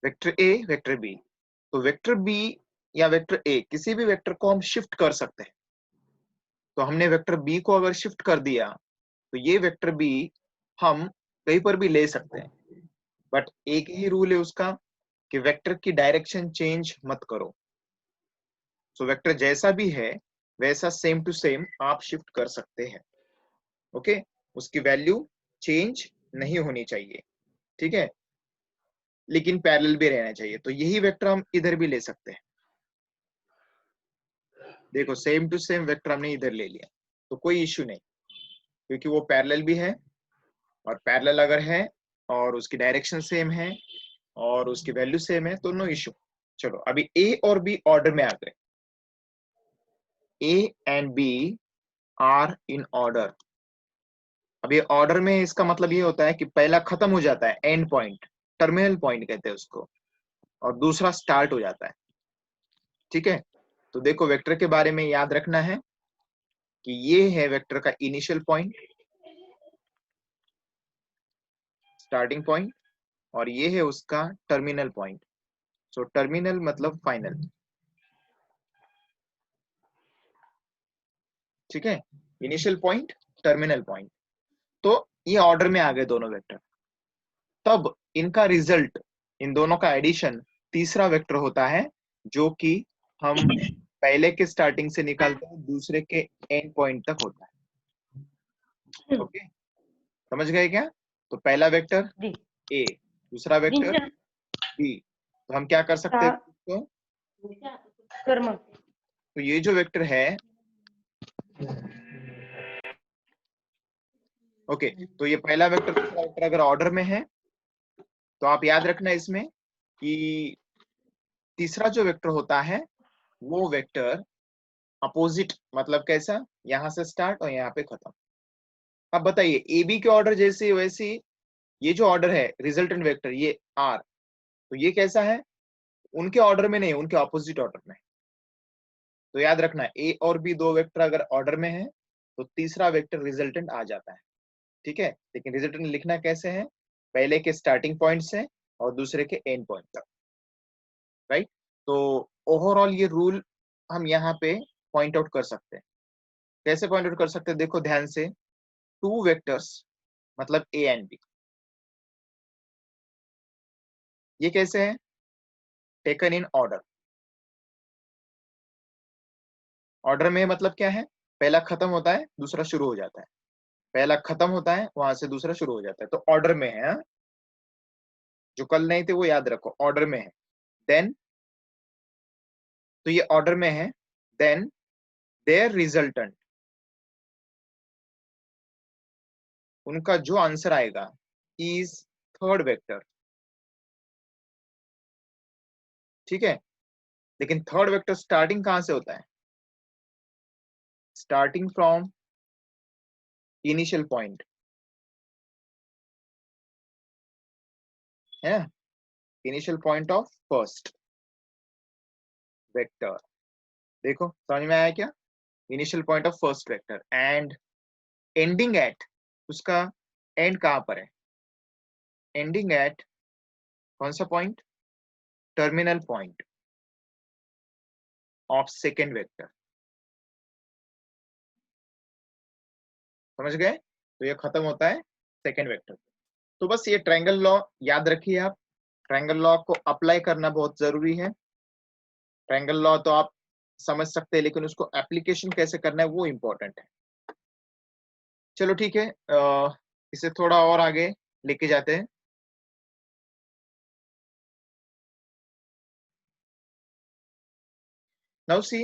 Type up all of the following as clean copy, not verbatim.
Vector A, vector B. तो vector B या vector A, किसी भी वेक्टर को हम शिफ्ट कर सकते हैं। तो हमने वेक्टर बी को अगर शिफ्ट कर दिया तो ये वेक्टर बी हम कहीं पर भी ले सकते हैं, बट एक ही रूल है उसका कि वेक्टर की डायरेक्शन चेंज मत करो। सो वेक्टर जैसा भी है वैसा सेम टू सेम आप शिफ्ट कर सकते हैं। ओके, उसकी वैल्यू चेंज नहीं होनी चाहिए, ठीक है, लेकिन पैरेलल भी रहना चाहिए। तो यही वेक्टर हम इधर भी ले सकते हैं। देखो सेम टू सेम वेक्टर हमने इधर ले लिया तो कोई इश्यू नहीं, क्योंकि वो पैरेलल भी है, और पैरेलल अगर है और उसकी डायरेक्शन सेम है और उसकी वैल्यू सेम है तो नो इश्यू। चलो अभी ए और बी ऑर्डर में आ गए। A and B are in order. अब ये ऑर्डर में इसका मतलब ये होता है कि पहला खत्म हो जाता है, एंड पॉइंट, टर्मिनल पॉइंट कहते हैं उसको, और दूसरा स्टार्ट हो जाता है। ठीक है, तो देखो वेक्टर के बारे में याद रखना है कि ये है वेक्टर का इनिशियल पॉइंट, स्टार्टिंग पॉइंट, और ये है उसका टर्मिनल पॉइंट। सो टर्मिनल मतलब फाइनल। ठीक है, इनिशियल पॉइंट, टर्मिनल पॉइंट। तो ये ऑर्डर में आ गए दोनों वेक्टर। तब इनका रिजल्ट, इन दोनों का एडिशन तीसरा वेक्टर होता है, जो कि हम पहले के स्टार्टिंग से निकालते हैं दूसरे के एंड पॉइंट तक होता है। ओके, समझ गए क्या? तो पहला वेक्टर जी ए, दूसरा वेक्टर जी बी। तो हम क्या कर सकते हैं इसको? कर्म तो ये जो वेक्टर है, ओके, तो ये पहला वेक्टर दूसरा वेक्टर अगर ऑर्डर में है तो आप याद रखना इसमें कि तीसरा जो वेक्टर होता है वो वेक्टर अपोजिट, मतलब कैसा, यहां से स्टार्ट और यहाँ पे खत्म। अब बताइए ए बी के ऑर्डर जैसे वैसे ये जो ऑर्डर है रिजल्टेंट वेक्टर ये आर, तो ये कैसा है? उनके ऑर्डर में नहीं, उनके ऑपोजिट ऑर्डर में। तो याद रखना ए और बी दो वेक्टर अगर ऑर्डर में है तो तीसरा वेक्टर रिजल्टेंट आ जाता है। ठीक है, लेकिन रिजल्टेंट लिखना कैसे है? पहले के स्टार्टिंग पॉइंट से और दूसरे के एंड पॉइंट तक, राइट? तो ओवरऑल ये रूल हम यहाँ पे पॉइंट आउट कर सकते हैं। कैसे पॉइंट आउट कर सकते हैं? देखो ध्यान से, टू वेक्टर्स मतलब ए एंड बी, ये कैसे है? Taken in order. ऑर्डर में मतलब क्या है? पहला खत्म होता है दूसरा शुरू हो जाता है, पहला खत्म होता है वहां से दूसरा शुरू हो जाता है, तो ऑर्डर में है, हाँ? जो कल नहीं थे वो याद रखो, ऑर्डर में है। देन, तो ये ऑर्डर में है, देन देयर रिजल्टेंट, उनका जो आंसर आएगा इज थर्ड वेक्टर। ठीक है, लेकिन थर्ड वेक्टर स्टार्टिंग कहां से होता है? स्टार्टिंग फ्रॉम इनिशियल पॉइंट है, initial point of first vector. देखो समझ में आया क्या? Initial point of first vector and ending eight, उसका एंड कहां पर है? एंडिंग एट कौन सा point? Terminal point of second vector. समझ गए? तो ये खत्म होता है सेकेंड वेक्टर। तो बस ये ट्रायंगल लॉ याद रखिए आप। ट्रायंगल लॉ को अप्लाई करना बहुत जरूरी है। ट्रायंगल लॉ तो आप समझ सकते हैं, लेकिन उसको एप्लीकेशन कैसे करना है वो इम्पोर्टेंट है। चलो ठीक है, इसे थोड़ा और आगे लेके जाते हैं। नाउ सी,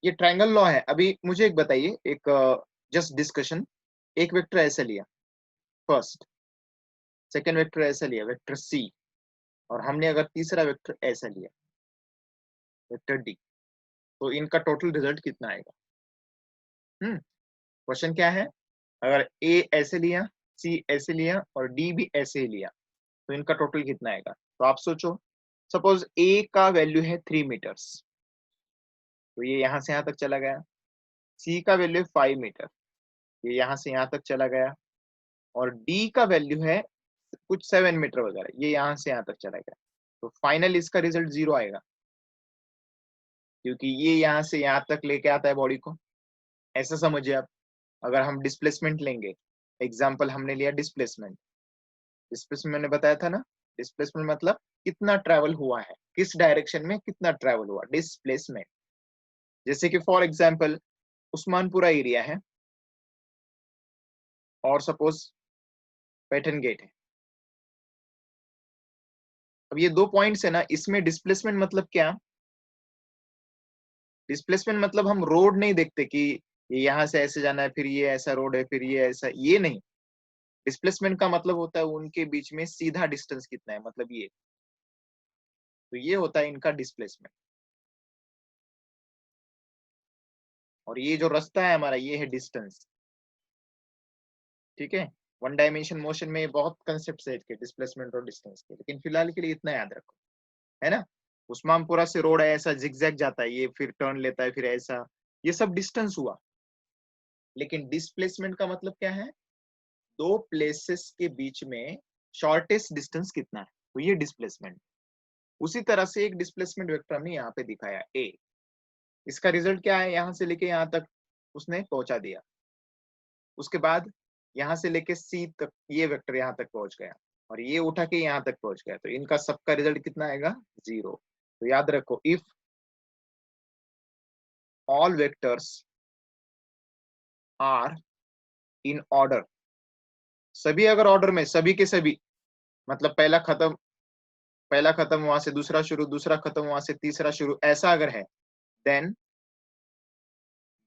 ये ट्रायंगल लॉ है। अभी मुझे एक बताइए, एक जस्ट डिस्कशन, एक वेक्टर ऐसे लिया फर्स्ट, सेकेंड वेक्टर ऐसा लिया वेक्टर सी, और हमने अगर तीसरा वेक्टर ऐसा लिया वेक्टर डी, तो इनका टोटल रिजल्ट कितना आएगा? क्वेश्चन क्या है? अगर ए ऐसे लिया, सी ऐसे लिया और डी भी ऐसे ही लिया, तो इनका टोटल कितना आएगा? तो आप सोचो, सपोज ए का वैल्यू है 3 मीटर्स, तो ये यहाँ से यहाँ तक चला गया। सी का वैल्यू है 5 मीटर, ये यहाँ से यहाँ तक चला गया। और डी का वैल्यू है कुछ 7 मीटर वगैरह, ये यहाँ से यहाँ तक चला गया। तो फाइनल इसका रिजल्ट 0 आएगा, क्योंकि ये यहाँ से यहाँ तक लेके आता है बॉडी को। ऐसा समझिए आप, अगर हम डिस्प्लेसमेंट लेंगे, एग्जाम्पल हमने लिया डिस्प्लेसमेंट। डिस्प्लेसमेंट मैंने बताया था ना, डिस्प्लेसमेंट मतलब कितना ट्रैवल हुआ है, किस डायरेक्शन में कितना ट्रैवल हुआ, डिस्प्लेसमेंट। जैसे कि फॉर एग्जाम्पल उस्मानपुरा एरिया है और सपोज पैटर्न गेट है। अब ये 2 पॉइंट्स है ना, इसमें डिस्प्लेसमेंट मतलब क्या? डिस्प्लेसमेंट मतलब हम रोड नहीं देखते कि ये यहाँ से ऐसे जाना है, फिर ये ऐसा रोड है, फिर ये ऐसा, ये नहीं। डिस्प्लेसमेंट का मतलब होता है उनके बीच में सीधा डिस्टेंस कितना है, मतलब ये। तो ये होता है इनका डिस्प्लेसमेंट। और ये जो रास्ता है हमारा, ये है डिस्टेंस। ठीक है, वन डायमेंशन मोशन में बहुत कंसेप्ट है इसके, डिस्प्लेसमेंट और डिस्टेंस के, लेकिन फिलहाल के लिए इतना याद रखो, है ना। उस्मानपुरा से रोड है, ऐसा जिगजैग जाता है, ये फिर टर्न लेता है, फिर ऐसा, ये सब डिस्टेंस हुआ। लेकिन डिस्प्लेसमेंट का मतलब क्या है? 2 प्लेसेस के बीच में शॉर्टेस्ट डिस्टेंस कितना है, तो ये डिस्प्लेसमेंट। उसी तरह से एक डिस्प्लेसमेंट वेक्टर हमने यहाँ पे दिखाया ए। इसका रिजल्ट क्या है? यहाँ से लेके यहाँ तक उसने पहुंचा दिया, उसके बाद यहाँ से लेके सी तक ये वेक्टर यहाँ तक पहुंच गया, और ये उठा के यहाँ तक पहुंच गया, तो इनका सबका रिजल्ट कितना आएगा? 0। तो याद रखो, if all vectors are in order, सभी अगर ऑर्डर में, सभी के सभी, मतलब पहला खत्म वहां से दूसरा शुरू, दूसरा खत्म वहां से तीसरा शुरू, ऐसा अगर है, then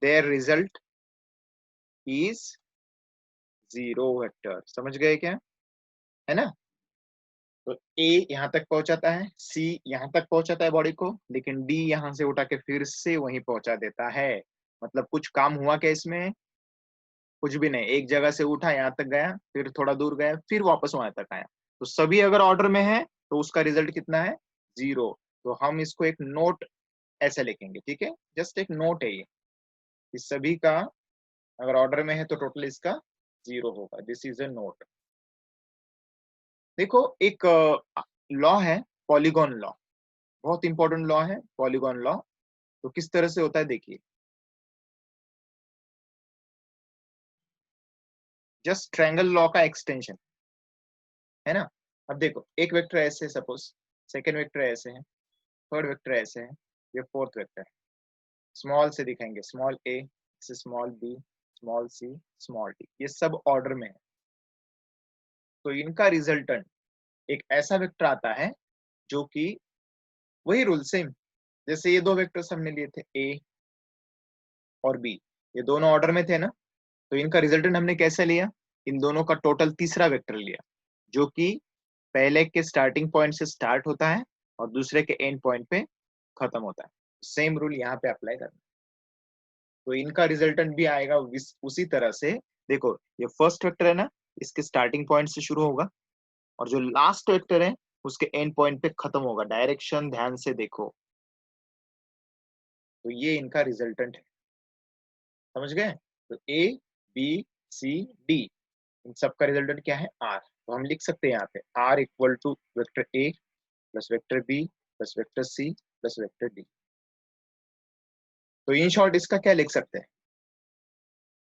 their result is 0 vector. समझ गए क्या? है ना। तो ए यहाँ तक पहुंचाता है, सी यहाँ तक पहुंचाता है बॉडी को, लेकिन डी यहाँ से उठा के फिर से वहीं पहुंचा देता है। मतलब कुछ काम हुआ क्या इसमें? कुछ भी नहीं, एक जगह से उठा यहाँ तक गया, फिर थोड़ा दूर गया, फिर वापस वहां तक आया। तो सभी अगर ऑर्डर में है तो उसका रिजल्ट कितना है? 0। तो हम इसको एक नोट ऐसे लिखेंगे, ठीक है, जस्ट एक नोट है ये, इस सभी का अगर ऑर्डर में है तो टोटल इसका 0 होगा। This is a note. देखो, एक लॉ है, पॉलीगॉन लॉ, बहुत इंपॉर्टेंट लॉ है पॉलीगॉन लॉ। तो किस तरह से होता है देखिए, जस्ट ट्रायंगल लॉ का एक्सटेंशन है ना। अब देखो, एक वेक्टर ऐसे, सपोज सेकंड वेक्टर ऐसे है, थर्ड वेक्टर ऐसे है, ये फोर्थ वेक्टर है। स्मॉल से दिखाएंगे, स्मॉल ए, small B, small C, small D, ये सब ऑर्डर में है। तो इनका रिजल्टेंट एक ऐसा वेक्टर आता है जो कि वही रूल सेम, जैसे ये 2 वेक्टर्स हमने लिए थे ए और बी, ये दोनों ऑर्डर में थे ना। तो इनका रिजल्टेंट हमने कैसे लिया? इन दोनों का टोटल तीसरा वेक्टर लिया, जो कि पहले के स्टार्टिंग पॉइंट से स्टार्ट होता है और दूसरे के एंड पॉइंट पे खत्म होता है। सेम रूल यहाँ पे अप्लाई करना। तो इनका रिजल्टेंट भी आएगा उसी तरह से। देखो, ये फर्स्ट वेक्टर है ना, इसके स्टार्टिंग पॉइंट से शुरू होगा, और जो लास्ट वेक्टर है उसके एंड पॉइंट पे खत्म होगा। डायरेक्शन ध्यान से देखो। तो ये इनका रिजल्टेंट है, समझ गए। तो ए, बी, सी, डी, इन सबका रिजल्टेंट क्या है? आर। तो हम लिख सकते हैं यहाँ पे are equal to vector A plus vector B plus vector C plus vector D. तो इन शॉर्ट इसका क्या लिख सकते हैं?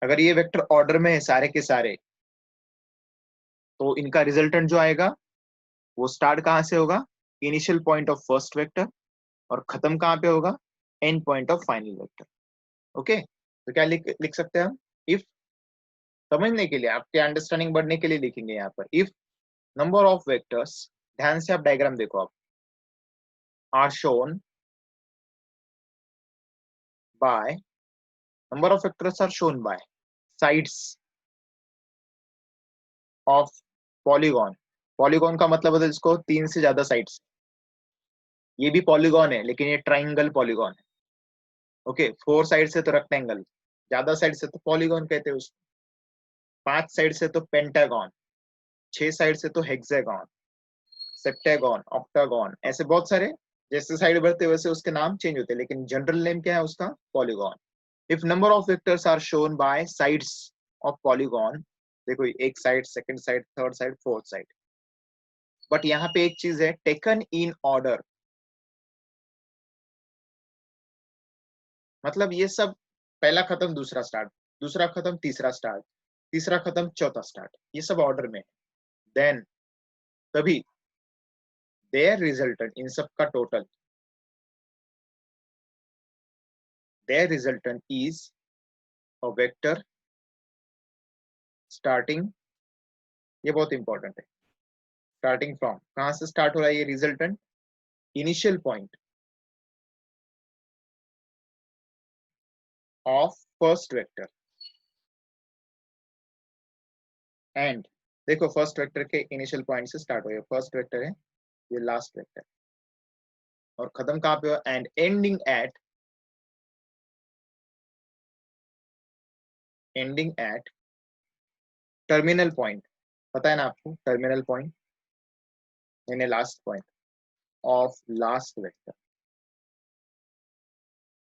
अगर ये वेक्टर ऑर्डर में है सारे के सारे, तो इनका रिजल्टेंट जो आएगा वो स्टार्ट कहाँ से होगा? Initial point of first vector, और खत्म कहाँ पे होगा? And point of final vector. Okay, तो क्या लिख सकते हैं हम? इफ, समझने के लिए, आपके अंडरस्टैंडिंग बढ़ने के लिए लिखेंगे यहाँ पर, इफ नंबर ऑफ वेक्टर्स, ध्यान से आप डायग्राम देखो, आप are shown by, number of vectors are shown by sides of polygon. Polygon का मतलब होता है इसको 3 से ज्यादा साइड्स। ये भी पॉलीगॉन है, लेकिन ये ट्राइंगल पॉलीगॉन है। ओके, 4 साइड से तो रेक्टेंगल, ज्यादा साइड से तो पॉलीगॉन कहते हैं उसको। 5 साइड से तो पेंटागॉन, 6 साइड से तो हेक्सागॉन, सेप्टागॉन, ऑक्टागॉन, ऐसे बहुत सारे। जैसे साइड बढ़ते वैसे उसके नाम चेंज होते हैं, लेकिन जनरल नेम क्या है उसका? Polygon. If number of vectors are shown by sides of polygon, देखो एक side, second side, third side, fourth side, but यहाँ पे एक चीज है, टेकन इन ऑर्डर, मतलब ये सब पहला खत्म दूसरा स्टार्ट, दूसरा खत्म तीसरा स्टार्ट, तीसरा खत्म चौथा स्टार्ट, ये सब ऑर्डर में। देन तभी देयर रिजल्टेंट, इन सब का total, their resultant is a vector starting, ये बहुत इंपॉर्टेंट है, स्टार्टिंग फ्रॉम, कहां से स्टार्ट हो रहा है ये resultant, initial point of first vector, and देखो फर्स्ट वेक्टर के इनिशियल पॉइंट से स्टार्ट हो, ये फर्स्ट वेक्टर है, ये लास्ट वेक्टर, और खत्म कहां पे हो, and ending eight terminal point, पता है ना आपको टर्मिनल पॉइंट यानी last point of last vector,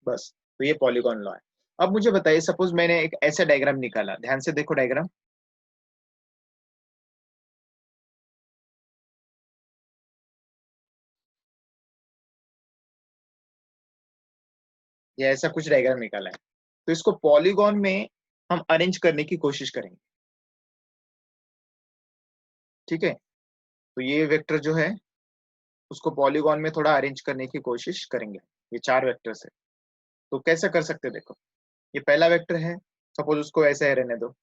बस। तो ये पॉलीगॉन लॉ है। अब मुझे बताइए, सपोज मैंने एक ऐसा डायग्राम निकाला, ध्यान से देखो डायग्राम, ये ऐसा कुछ डायग्राम निकाला है, तो इसको पॉलीगॉन में हम अरेंज करने की कोशिश करेंगे, ठीक है। तो ये वेक्टर जो है उसको पॉलीगॉन में थोड़ा अरेंज करने की कोशिश करेंगे, ये 4 वेक्टर्स है। तो कैसे कर सकते हैं, देखो ये पहला वेक्टर है, सपोज उसको ऐसे ही रहने दो,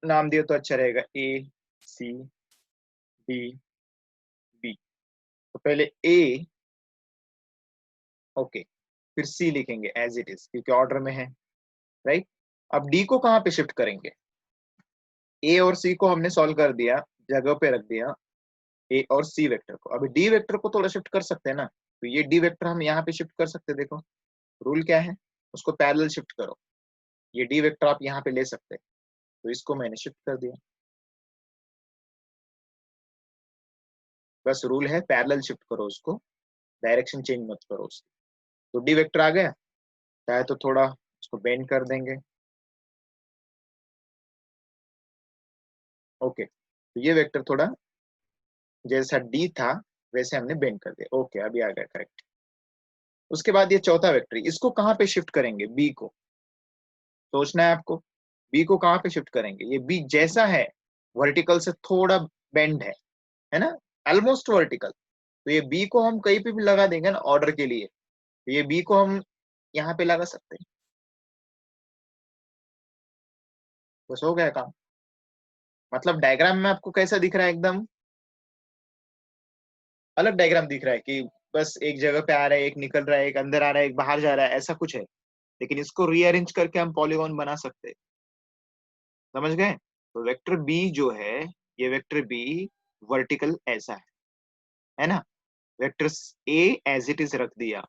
नाम दिए तो अच्छा रहेगा, ए सी डी बी। तो पहले ए, ओके, फिर सी लिखेंगे एज इट इज क्योंकि ऑर्डर में है, राइट। अब डी को कहाँ पे शिफ्ट करेंगे, ए और सी को हमने सॉल्व कर दिया, जगह पे रख दिया ए और सी वेक्टर को, अभी डी वेक्टर को थोड़ा शिफ्ट कर सकते हैं ना, तो ये डी वेक्टर हम यहाँ पे शिफ्ट कर सकते हैं, देखो रूल क्या है, उसको पैरेलल शिफ्ट करो, ये डी वेक्टर आप यहाँ पे ले सकते हैं, तो इसको मैंने शिफ्ट कर दिया, बस रूल है पैरेलल शिफ्ट करो उसको, डायरेक्शन चेंज मत करो उसकी। तो डी वेक्टर आ गया, चाहे तो थोड़ा उसको बेंड कर देंगे, ओके, तो ये वेक्टर थोड़ा जैसा डी था वैसे हमने बेंड कर दिया, ओके अभी आ गया करेक्ट। उसके बाद ये चौथा वेक्टर, इसको कहाँ पे शिफ्ट करेंगे, बी को, सोचना है आपको, बी को कहाँ पे शिफ्ट करेंगे, ये बी जैसा है वर्टिकल से थोड़ा बेंड है ना, ऑलमोस्ट वर्टिकल, तो ये बी को हम कहीं पे भी लगा देंगे ना ऑर्डर के लिए, तो ये बी को हम यहाँ पे लगा सकते हैं, बस हो गया काम। मतलब डायग्राम में आपको कैसा दिख रहा है, एकदम अलग डायग्राम दिख रहा है कि बस एक जगह पे आ रहा है, एक निकल रहा है, एक अंदर आ रहा है, एक बाहर जा रहा है, ऐसा कुछ है, लेकिन इसको रीअरेंज करके हम पॉलीगॉन बना सकते हैं, समझ गए। तो वेक्टर बी जो है, ये वेक्टर बी वर्टिकल ऐसा है ना, vector A as it is रख दिया,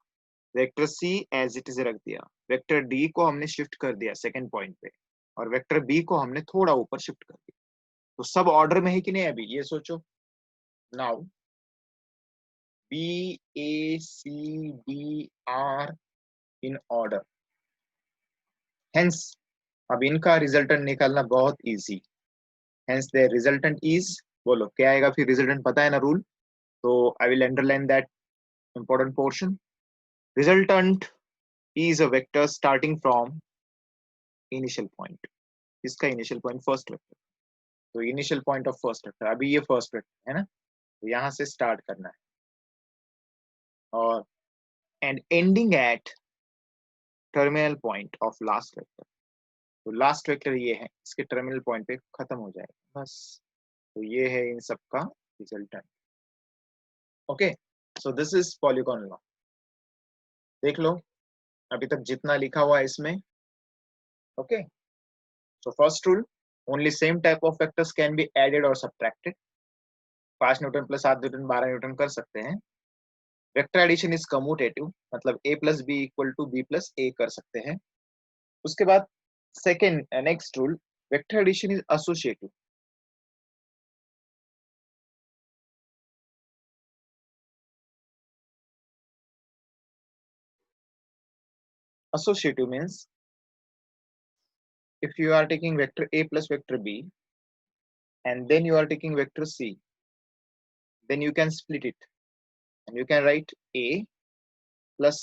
vector C as it is रख दिया, वेक्टर डी को हमने शिफ्ट कर दिया सेकंड पॉइंट पे, और वेक्टर बी को हमने थोड़ा ऊपर शिफ्ट कर दिया, तो सब ऑर्डर में है कि नहीं, अभी ये सोचो। Now B A C D are in order, hence अब इनका रिजल्टेंट निकालना बहुत easy, hence the resultant is, बोलो क्या आएगा फिर रिजल्टेंट, पता है ना रूल, तो I will underline that important portion. Resultant is a vector starting from initial point. इसका initial point first vector, तो initial point of first vector, अभी ये first vector है ना, तो यहाँ से start करना है, और and ending at terminal point of last vector, तो last vector ये है, इसके terminal point पे खत्म हो जाएगा बस, तो ये है इन सब का resultant, okay. So this is polygon law, देख लो अभी तक जितना लिखा हुआ है इसमें, okay. So first rule, only same type of vectors can be added or subtracted. 5 newton plus 7 newton 12 newton कर सकते हैं। वेक्टर एडिशन इज कम्यूटेटिव, मतलब a plus B equal to B plus A कर सकते हैं। उसके बाद second next rule, vector addition is associative. Associative means if you are taking vector a plus vector b and then you are taking vector c, then you can split it and you can write A plus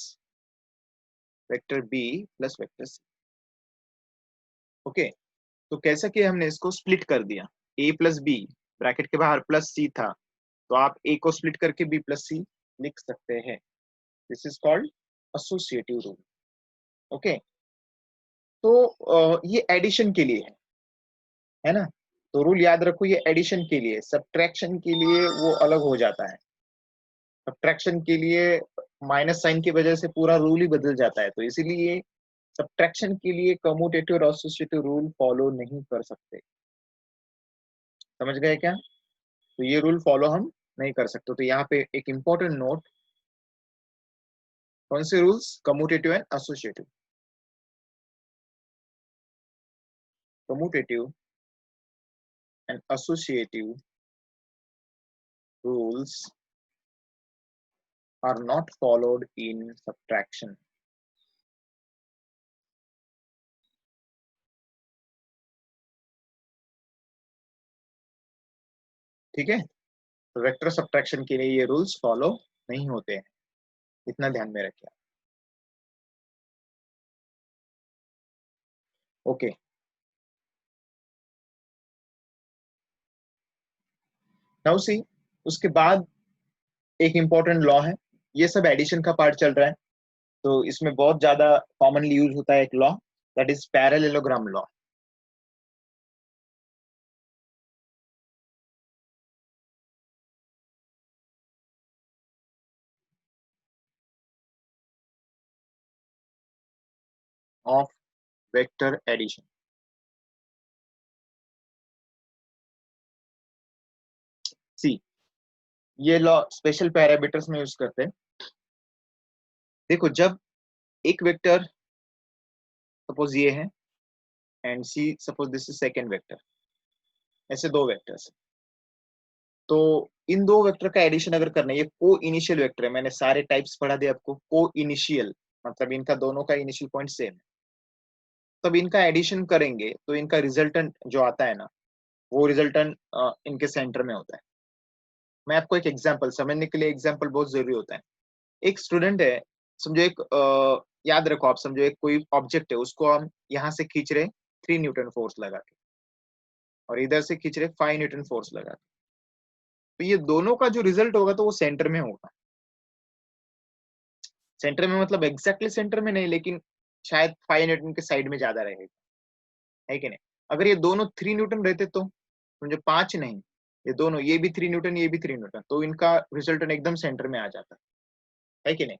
vector B plus vector C. Okay, तो कैसा कि हमने इसको split कर दिया, A plus B bracket के बाहर plus C था, तो आप A को स्प्लिट करके B प्लस C लिख सकते हैं. This is called associative rule. Okay, तो ये एडिशन के लिए है ना. तो रूल याद रखो, ये एडिशन के लिए. सब्ट्रैक्शन के लिए वो अलग हो जाता है. सब्ट्रैक्शन के लिए माइनस साइन की वजह से पूरा रूल ही बदल जाता है, तो इसीलिए सब्ट्रैक्शन के लिए कम्यूटेटिव और एसोसिएटिव रूल फॉलो नहीं कर सकते. समझ गए क्या? तो ये रूल फॉलो हम नहीं कर सकते. तो यहाँ पे एक इंपॉर्टेंट नोट, कौन से rules? Commutative and associative. Commutative and associative rules are not followed in subtraction. ठीक है, तो वेक्टर सब्ट्रैक्शन के लिए ये रूल्स फॉलो नहीं होते हैं, इतना ध्यान में रखिए. ओके, नाउ सी, उसके बाद एक इंपॉर्टेंट लॉ है. ये सब एडिशन का पार्ट चल रहा है, तो इसमें बहुत ज्यादा कॉमनली यूज होता है एक law, that is parallelogram law. Of vector addition. See, ये लॉ स्पेशल पैरामीटर्स में यूज करते हैं. देखो, जब एक वेक्टर, सपोज ये है, and see suppose this is second vector, ऐसे दो वेक्टर्स, तो इन दो वेक्टर का एडिशन अगर करना है, ये को इनिशियल वेक्टर है, मैंने सारे टाइप्स पढ़ा दिए आपको. को इनिशियल मतलब इनका दोनों का इनिशियल पॉइंट सेम है. तब इनका एडिशन करेंगे तो इनका रिजल्टेंट जो आता है ना, वो रिजल्टेंट इनके सेंटर में होता है. मैं आपको एक एग्जांपल समझने के लिए, एग्जांपल बहुत जरूरी होता है. एक स्टूडेंट है, समझो एक याद रखो, आप समझो एक कोई ऑब्जेक्ट है, उसको हम यहाँ से खींच रहे 3 न्यूटन फोर्स लगा के, और इधर से खींच रहे 5 न्यूटन फोर्स लगा के. तो ये दोनों का जो रिजल्ट होगा तो वो सेंटर में होगा. सेंटर में मतलब एग्जैक्टली सेंटर में नहीं, लेकिन शायद 5 न्यूटन के साइड में ज्यादा रहेगा, है कि नहीं. अगर ये दोनों 3 न्यूटन रहते तो समझो 5 नहीं, ये दोनों, ये भी 3 न्यूटन, ये भी 3 न्यूटन, तो इनका रिजल्टेंट एकदम सेंटर में आ जाता है कि नहीं.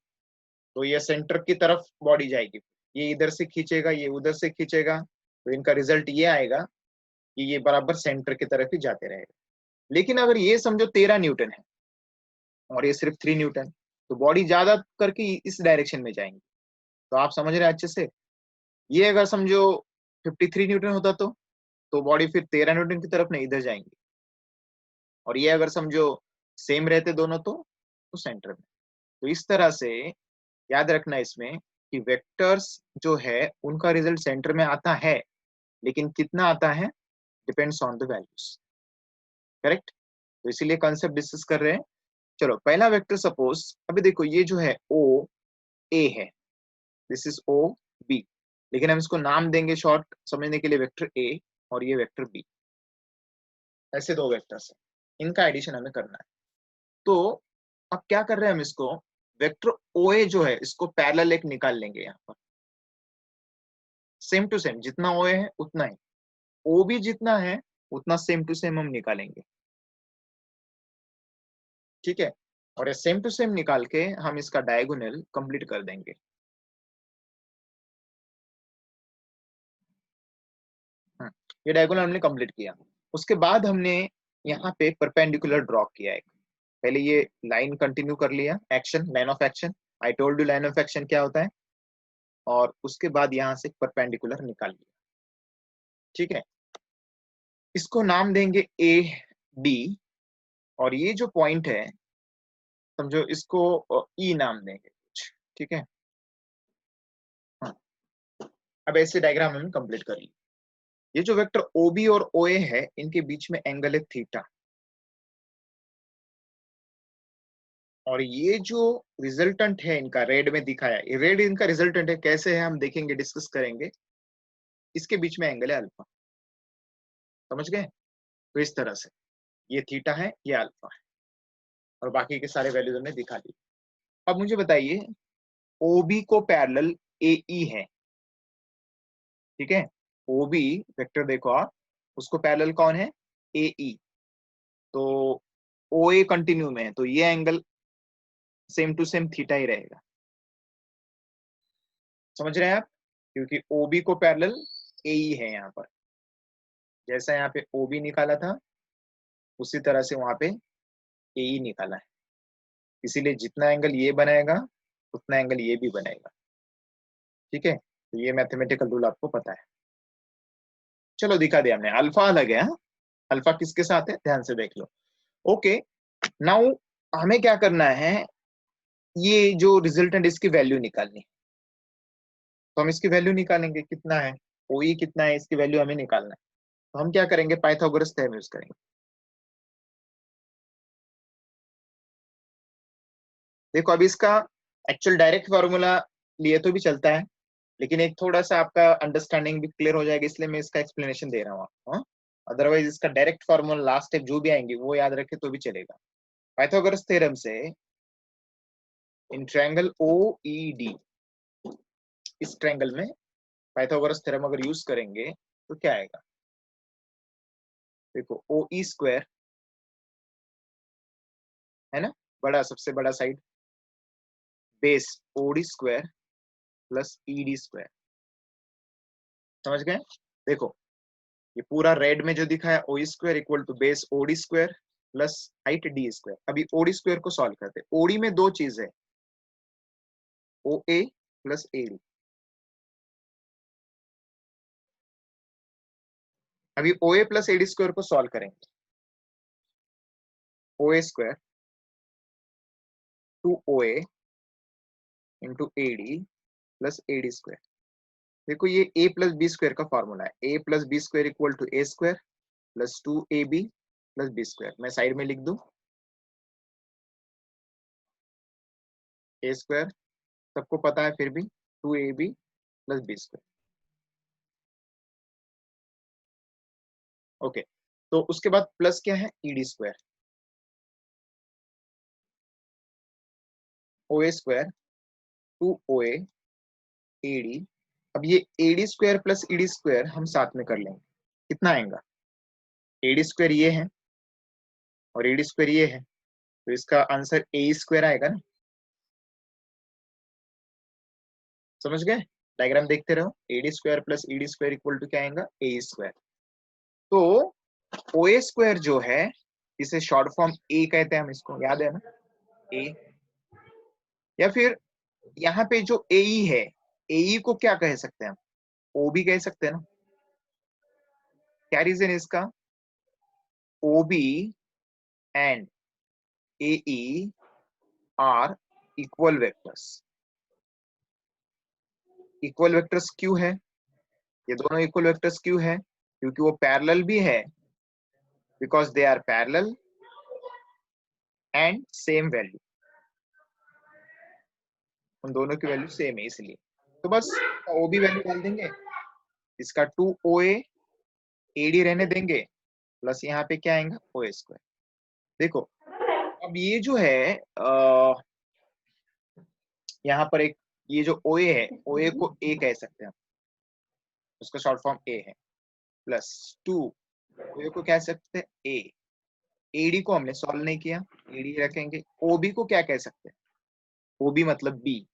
तो ये सेंटर की तरफ बॉडी जाएगी, ये इधर से खींचेगा, ये उधर से खींचेगा, तो इनका रिजल्ट ये आएगा कि ये बराबर सेंटर की तरफ ही जाते रहेगा. लेकिन अगर ये समझो 13 न्यूटन है और ये सिर्फ 3 न्यूटन, तो बॉडी ज्यादा करके इस डायरेक्शन में जाएंगी. तो आप समझ रहे हैं अच्छे से. ये अगर समझो 53 न्यूटन होता तो बॉडी फिर 13 न्यूटन की तरफ नहीं, इधर जाएंगी. और ये अगर समझो सेम रहते दोनों तो सेंटर में. तो इस तरह से याद रखना इसमें कि वेक्टर्स जो है उनका रिजल्ट सेंटर में आता है, लेकिन कितना आता है depends on the values. Correct. तो इसीलिए कॉन्सेप्ट डिस्कस कर रहे हैं. चलो, पहला वेक्टर सपोज, अभी देखो ये जो है ओ ए है, दिस इज ओ बी, लेकिन हम इसको नाम देंगे शॉर्ट समझने के लिए वेक्टर ए, और ये वेक्टर बी. ऐसे दो वेक्टर्स है, इनका एडिशन हमें करना है. तो अब क्या कर रहे हैं हम, इसको वेक्टर ओ ए जो है इसको पैरेलल एक निकाल लेंगे यहाँ पर. सेम टू सेम जितना ओ ए है उतना ही ओ भी जितना है उतना सेम टू सेम हम निकालेंगे. ठीक है, और ये सेम टू सेम निकाल के हम इसका डायगोनल कंप्लीट कर देंगे. ये डायगोनल हमने कंप्लीट किया. उसके बाद हमने यहाँ पे परपेंडिकुलर ड्रॉ किया है. पहले ये लाइन कंटिन्यू कर लिया, action, line of action. I told you line of action क्या होता है. और उसके बाद यहाँ से परपेंडिकुलर निकाल लिया. ठीक है, इसको नाम देंगे ए डी, और ये जो पॉइंट है समझो इसको ई नाम देंगे कुछ. ठीक है, हाँ. अब ऐसे डायग्राम हमने कंप्लीट कर ली. ये जो वेक्टर ओ बी और ओ ए है, इनके बीच में एंगल है थीटा. और ये जो रिजल्टेंट है इनका रेड में दिखाया, ये रेड इनका रिजल्टेंट है, कैसे है हम देखेंगे, डिस्कस करेंगे। इसके बीच में एंगल है अल्फा, समझ गए? तो इस तरह से ये थीटा है, ये अल्फा है, और बाकी के सारे वैल्यूज हमने दिखा दी। अब मुझे बताइए, ओबी को पैरेलल एई है, ठीक है? ओबी वेक्टर देखो आप, उसको पैरेलल कौन है? एई। तो ओ ए कंटिन्यू में है, तो ये angle same to same theta ही रहेगा, समझ रहे हैं आप? क्योंकि ओबी को पैरेलल एई है यहाँ पर, जैसा यहाँ पे ओबी निकाला था उसी तरह से वहां पे एई निकाला है, इसीलिए जितना एंगल ये बनाएगा उतना एंगल ये भी बनेगा, ठीक है? तो ये मैथमेटिकल रूल आपको पता है। चलो दिखा दिया हमने, अल्फा अलग है, हाँ? अल्फा किसके साथ है ध्यान से देख लो। ओके, नाउ हमें क्या करना है, ये जो रिजल्टेंट इसकी वैल्यू निकालनी, तो हम इसकी वैल्यू निकालेंगे, कितना है ओ ई कितना है, इसकी वैल्यू हमें निकालना है। तो हम क्या करेंगे, पाइथागोरस थ्योरम यूज करेंगे। देखो अभी इसका एक्चुअल डायरेक्ट फॉर्मूला लिए तो भी चलता है, लेकिन एक थोड़ा सा आपका अंडरस्टैंडिंग भी क्लियर हो जाएगा, इसलिए मैं इसका एक्सप्लेनेशन दे रहा हूँ आपको। अदरवाइज इसका डायरेक्ट फॉर्मूला लास्ट स्टेप जो भी आएंगे वो याद रखे तो भी चलेगा। पाइथागोरस थ्योरम से in triangle O E D, इस ट्रायंगल में पाइथागोरस थ्योरम अगर यूज करेंगे तो क्या आएगा, देखो ओ ई स्क्वायर है ना, बड़ा सबसे बड़ा side, base O D square plus E D square, समझ गए? देखो ये पूरा रेड में जो दिखा है, O square equal to base OD square plus height D square. अभी ओडी स्क्वायर को सॉल्व करते हैं। ओडी में दो चीज है, ओ ए प्लस ए डी। अभी O A plus A D square को सॉल्व करेंगे, O A square two O A into A D plus A D square. देखो ये ए प्लस बी स्क्वायर का फॉर्मूला है, A plus B square equal to A square plus two A B plus B square. मैं side में लिख दूं, ए square सबको पता है, फिर भी two A B plus B square. Okay, तो उसके बाद प्लस क्या है, E D square, O A square two O A A D. अब ये A D square plus E D square हम साथ में कर लेंगे, कितना आएगा, ए डी स्क्वायर ये है और ए डी स्क्वायर ये है, तो इसका आंसर ए स्क्वायर आएगा ना, समझ गए? डायग्राम देखते रहो, A D square plus E D square equal to क्या आएगा, ए स्क्वायर। तो ओ ए स्क्वायर जो है इसे शॉर्ट फॉर्म ए कहते हैं हम, इसको याद है ना, ए। या फिर यहाँ पे जो ए है, ए को क्या कह सकते हैं हम, ओ भी कह सकते हैं ना। क्या रीजन है इसका, O B and A are equal vectors. Equal vectors क्यों है, ये दोनों इक्वल वेक्टर्स क्यों है, क्योंकि वो पैरेलल भी है, because they are parallel and same value, उन दोनों की वैल्यू सेम है इसलिए। तो बस ओ भी वैल्यू डाल देंगे, इसका टू ओ ए डी रहने देंगे, प्लस यहाँ पे क्या आएगा, ओ ए स्क्वायर। देखो अब ये जो है यहाँ पर एक, ये जो ओ ए है, ओ ए को ए कह सकते हैं, उसका शॉर्ट फॉर्म ए है, प्लस टू ओ ए को कह सकते हैं ए। एडी को हमने सॉल्व नहीं किया, एडी रखेंगे। ओबी को क्या कह सकते हैं, ओबी मतलब बी,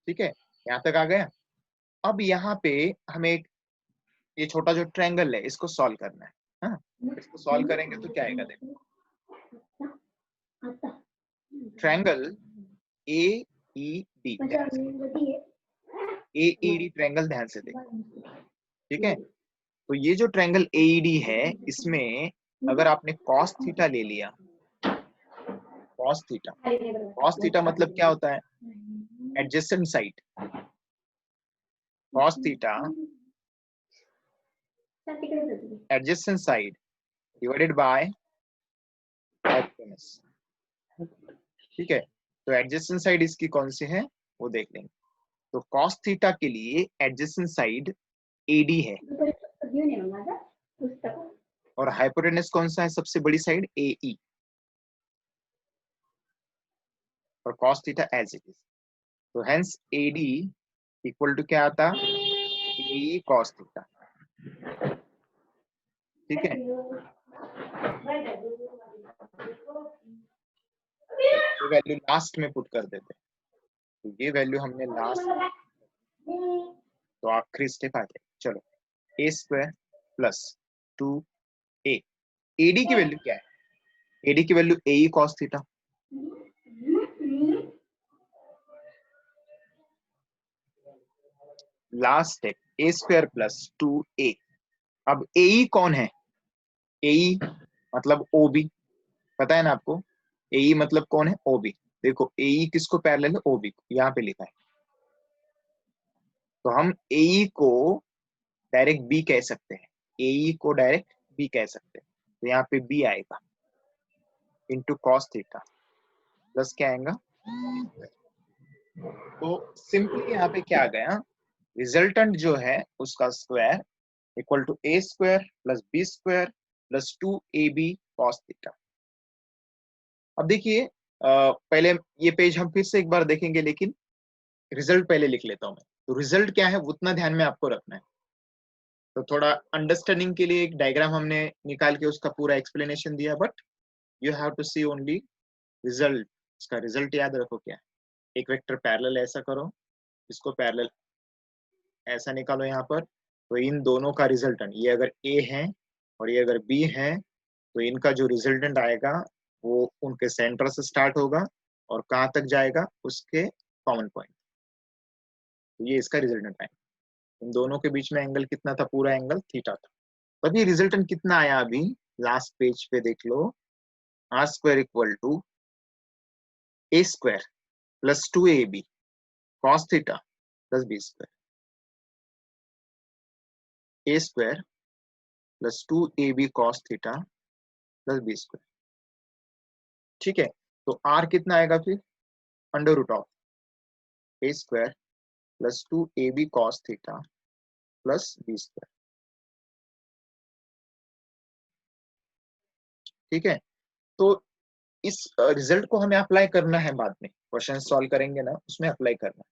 ठीक है? यहाँ तक आ गया। अब यहाँ पे हमें ये छोटा जो ट्रायंगल है इसको सॉल्व करना है, हाँ? इसको सॉल्व करेंगे तो क्या आएगा, देखो triangle A E D, A E D triangle, ध्यान से देखो, ठीक है? तो ये जो ट्रायंगल ए ई डी है, इसमें अगर आपने कॉस थीटा ले लिया, कॉस थीटा मतलब क्या होता है, adjacent side, cos theta adjacent side divided by hypotenuse, ठीक है, तो एडजेसेंट साइड इसकी कौन सी है वो देख लेंगे। तो कॉस थीटा के लिए एडजेसेंट साइड एडी है और हाइपोटेनस कौन सा है सबसे बड़ी साइड एई, और cos theta as it is. तो हेंस एडी इक्वल टू क्या आता है, ए कॉस थीटा। ठीक है, ये वैल्यू लास्ट में पुट कर देते हैं, तो ये वैल्यू हमने लास्ट, तो आखिरी स्टेप आ जाए। चलो, ए स्क्वायर प्लस 2a, एडी की वैल्यू क्या है, एडी की वैल्यू ए कॉस थीटा, लास्ट स्टेप ए स्क्वायर प्लस 2a। अब ए कौन है, ए मतलब ओबी, पता है ना आपको, ए मतलब कौन है, ओबी। देखो ए किसको पैरेलल है, ओबी को, यहाँ पे लिखा है। तो हम ए को डायरेक्ट बी कह सकते हैं, ए को डायरेक्ट बी कह सकते हैं। तो यहाँ पे बी आएगा इंटू कॉस थीटा प्लस क्या आएगा। तो सिंपली यहाँ पे क्या आ गया, रिजल्टेंट जो है उसका square equal to A square plus B square plus 2ab cos theta. अब देखिए, पहले ये पेज हम फिर से एक बार देखेंगे, लेकिन रिजल्ट पहले लिख लेता हूं मैं। तो रिजल्ट क्या है उतना ध्यान में आपको रखना है। तो थोड़ा अंडरस्टैंडिंग के लिए एक डायग्राम हमने निकाल के उसका पूरा एक्सप्लेनेशन दिया, but you have to see only result. इसका रिजल्ट याद रखो क्या है, एक वेक्टर पैरेलल ऐसा करो, इसको पैरेलल ऐसा निकालो यहाँ पर, तो इन दोनों का रिजल्टेंट, ये अगर ए है और ये अगर बी है, तो इनका जो रिजल्टेंट आएगा वो उनके सेंटर से स्टार्ट होगा और कहाँ तक जाएगा, उसके कॉमन पॉइंट। तो ये इसका रिजल्टेंट आएगा। इन दोनों के बीच में एंगल कितना था, पूरा एंगल थीटा था। तब ये रिजल्टेंट कितना आया, अभी लास्ट पेज पे देख लो, R square equal to A square plus 2ab cos theta plus B square, A square plus 2ab cos theta plus B square. ठीक है, तो आर कितना आएगा फिर, under root of A square plus 2ab cos theta plus B square. ठीक है, तो इस रिजल्ट को हमें अप्लाई करना है, बाद में क्वेश्चन सॉल्व करेंगे ना उसमें अप्लाई करना है,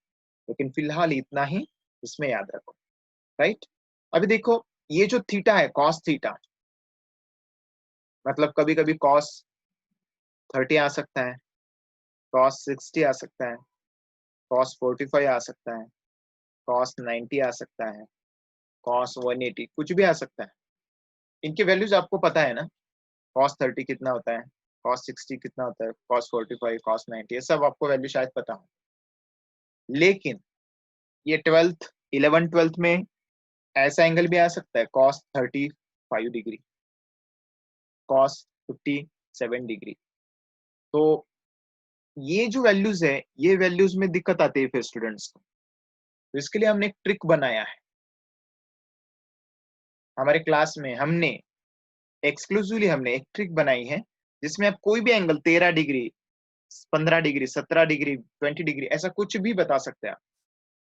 लेकिन फिलहाल इतना ही इसमें याद रखो। राइट, अभी देखो ये जो थीटा है कॉस थीटा, मतलब कभी कभी कॉस 30 आ सकता है, कॉस 60 आ सकता है, कॉस 45 आ सकता है, कॉस 90 आ सकता है, कॉस 180 कुछ भी आ सकता है। इनके वैल्यूज आपको पता है ना, कॉस 30 कितना होता है, कॉस 60 कितना होता है, कॉस 45, कॉस 90, ये सब आपको वैल्यू शायद पता हो। लेकिन ये 11th 12th में ऐसा एंगल भी आ सकता है, कॉस 35 डिग्री, कॉस 57 डिग्री। तो ये जो वैल्यूज है, ये वैल्यूज में दिक्कत आती है फिर स्टूडेंट्स को। तो इसके लिए हमने एक ट्रिक बनाया है, हमारे क्लास में हमने एक्सक्लूसिवली हमने एक ट्रिक बनाई है, जिसमें आप कोई भी angle 13 degree, 15 degree, 17 degree, 20 degree, ऐसा कुछ भी बता सकते हैं आप।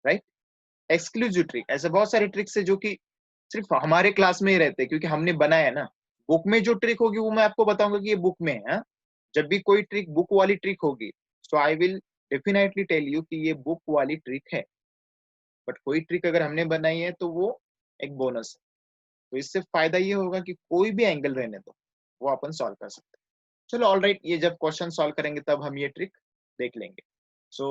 राइट, एक्सक्लूसिव ट्रिक, ऐसे बहुत सारे ट्रिक्स है जो कि सिर्फ हमारे क्लास में ही रहते हैं, क्योंकि हमने बनाया है ना। बुक में जो ट्रिक होगी वो मैं आपको बताऊंगा कि ये बुक में है। जब भी कोई ट्रिक बुक वाली ट्रिक होगी, so I will definitely tell you कि ये बुक वाली ट्रिक है। बट कोई ट्रिक अगर हमने बनाई है तो वो एक बोनस है। तो इससे फायदा ये होगा कि कोई भी एंगल रहने दो, वो अपन सॉल्व कर सकते हैं। चलो ऑल राइट, ये जब क्वेश्चन सॉल्व करेंगे तब हम ये ट्रिक देख लेंगे। सो